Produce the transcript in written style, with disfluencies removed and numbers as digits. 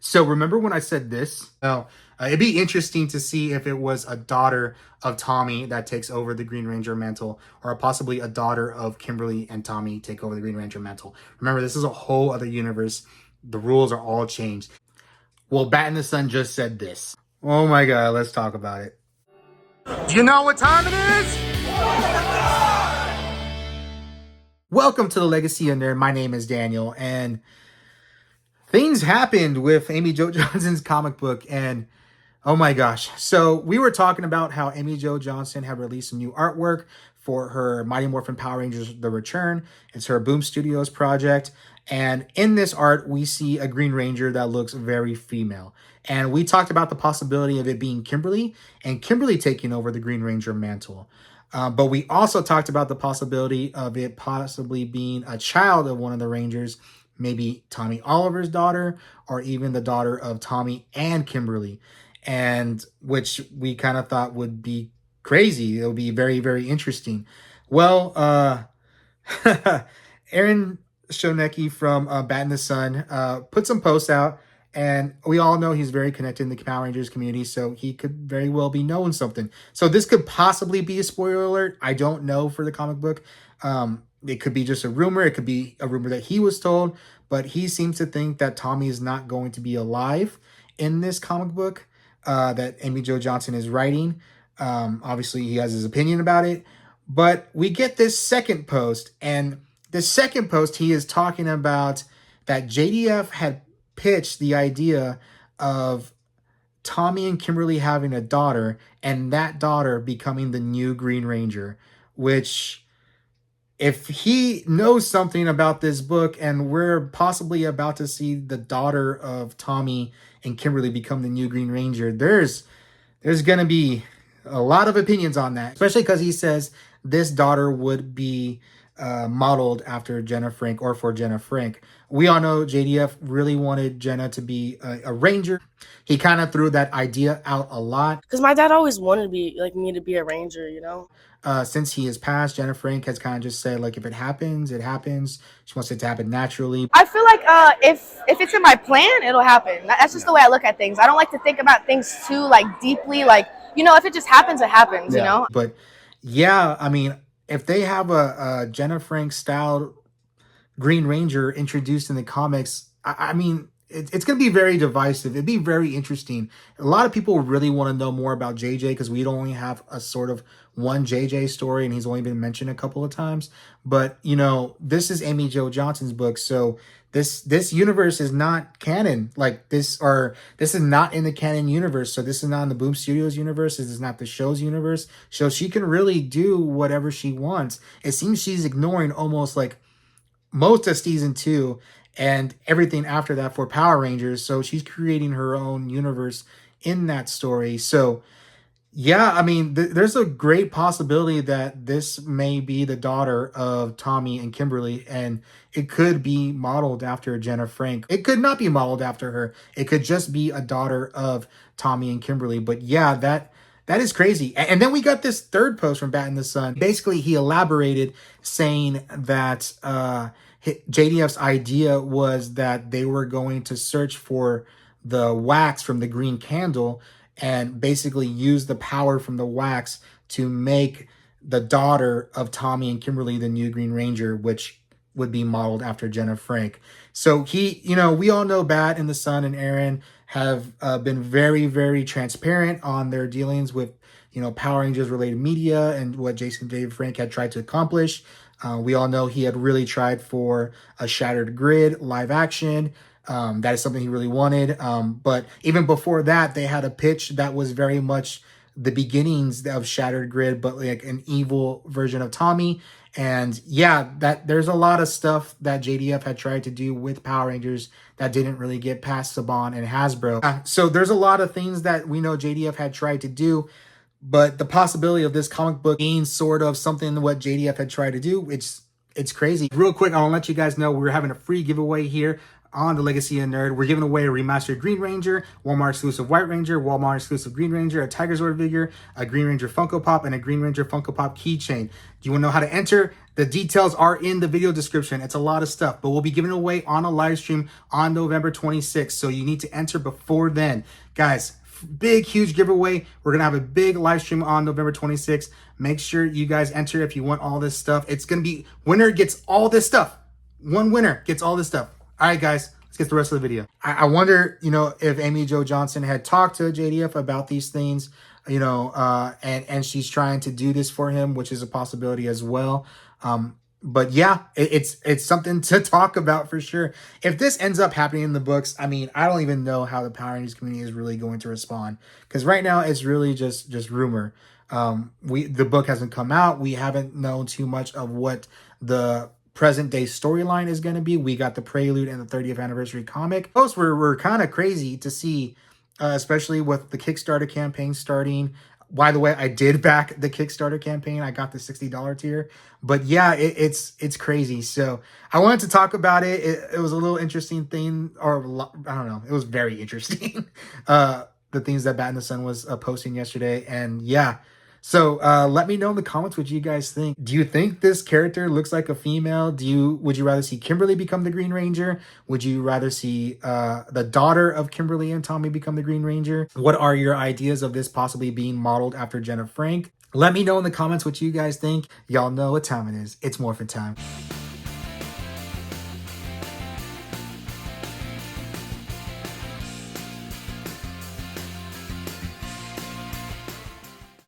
So remember when I said this? Well, it'd be interesting to see if it was a daughter of Tommy that takes over the Green Ranger mantle, or possibly a daughter of Kimberly and Tommy take over the Green Ranger mantle. Remember, this is a whole other universe. The rules are all changed. Well, Bat in the Sun just said this. Oh my God, let's talk about it. Do you know what time it is? Welcome to the Legacy of Nerd. My name is Daniel, and things happened with Amy Jo Johnson's comic book, and oh my gosh. So we were talking about how Amy Jo Johnson had released some new artwork for her Mighty Morphin Power Rangers The Return. It's her Boom Studios project. And in this art, we see a Green Ranger that looks very female. And we talked about the possibility of it being Kimberly and Kimberly taking over the Green Ranger mantle. But we also talked about the possibility of it possibly being a child of one of the Rangers, maybe Tommy Oliver's daughter, or even the daughter of Tommy and Kimberly, and which we kind of thought would be crazy. It would be very, very interesting. Well, Aaron Shonecki from Bat in the Sun put some posts out, and we all know he's very connected in the Power Rangers community, so he could very well be knowing something. So this could possibly be a spoiler alert. I don't know for the comic book. It could be just a rumor. It could be a rumor that he was told, but he seems to think that Tommy is not going to be alive in this comic book that Amy Jo Johnson is writing. Obviously, he has his opinion about it, but we get this second post, and the second post, he is talking about that JDF had pitched the idea of Tommy and Kimberly having a daughter, and that daughter becoming the new Green Ranger, which, if he knows something about this book and we're possibly about to see the daughter of Tommy and Kimberly become the new Green Ranger, there's going to be a lot of opinions on that, especially because he says this daughter would be modeled after Jenna Frank, or for Jenna Frank. We all know JDF really wanted Jenna to be a Ranger. He kind of threw that idea out a lot. Because my dad always wanted me to be a Ranger, you know? Since he has passed, Jenna Frank has kind of just said, like, if it happens, it happens. She wants it to happen naturally. I feel like if it's in my plan, it'll happen. That's just the way I look at things. I don't like to think about things too, like, deeply. Like, you know, if it just happens, it happens, you know? But, yeah, I mean, if they have a Jenna Frank-style Green Ranger introduced in the comics, I mean, it's going to be very divisive. It'd be very interesting. A lot of people really want to know more about JJ because we only have a sort of one JJ story, and he's only been mentioned a couple of times. But, you know, this is Amy Jo Johnson's book, so this universe is not canon. Like, this is not in the canon universe. So this is not in the Boom Studios universe. This is not the show's universe. So she can really do whatever she wants. It seems she's ignoring almost like most of season 2 and everything after that for Power Rangers. So she's creating her own universe in that story. So yeah, I mean, there's a great possibility that this may be the daughter of Tommy and Kimberly, and it could be modeled after Jenna Frank. It could not be modeled after her. It could just be a daughter of Tommy and Kimberly. But yeah, that is crazy. And then we got this third post from Bat in the Sun. Basically, he elaborated saying that JDF's idea was that they were going to search for the wax from the green candle and basically use the power from the wax to make the daughter of Tommy and Kimberly the new Green Ranger, which would be modeled after Jenna Frank. So he, you know, we all know Bat in the Sun and Aaron have been very, very transparent on their dealings with, you know, Power Rangers related media and what Jason David Frank had tried to accomplish. We all know he had really tried for a Shattered Grid live action. That is something he really wanted. But even before that, they had a pitch that was very much the beginnings of Shattered Grid, but like an evil version of Tommy. And yeah, that there's a lot of stuff that JDF had tried to do with Power Rangers that didn't really get past Saban and Hasbro. So there's a lot of things that we know JDF had tried to do, but the possibility of this comic book being sort of something what JDF had tried to do, it's crazy. Real quick, I'll let you guys know we're having a free giveaway here on the Legacy of Nerd. We're giving away a remastered Green Ranger, Walmart exclusive White Ranger, Walmart exclusive Green Ranger, a Tigerzord figure, a Green Ranger Funko Pop, and a Green Ranger Funko Pop keychain. Do you want to know how to enter? The details are in the video description. It's a lot of stuff, but we'll be giving away on a live stream on November 26th. So you need to enter before then. Guys, big, huge giveaway. We're going to have a big live stream on November 26th. Make sure you guys enter if you want all this stuff. It's going to be winner gets all this stuff. One winner gets all this stuff. All right, guys, let's get the rest of the video. I wonder, if Amy Jo Johnson had talked to JDF about these things, and she's trying to do this for him, which is a possibility as well. But yeah, it's something to talk about for sure. If this ends up happening in the books, I mean, I don't even know how the Power Rangers community is really going to respond, because right now it's really just rumor. The book hasn't come out. We haven't known too much of what the present day storyline is going to be. We got the prelude and the 30th anniversary comic. Those were kind of crazy to see, especially with the Kickstarter campaign starting. By the way, I did back the Kickstarter campaign. I got the $60 tier. But yeah, it's crazy. So I wanted to talk about it. It was a little interesting thing, or I don't know. It was very interesting. The things that Bat in the Sun was posting yesterday. And yeah. So let me know in the comments what you guys think. Do you think this character looks like a female? Would you rather see Kimberly become the Green Ranger? Would you rather see the daughter of Kimberly and Tommy become the Green Ranger? What are your ideas of this possibly being modeled after Jenna Frank? Let me know in the comments what you guys think. Y'all know what time it is. It's Morphin time.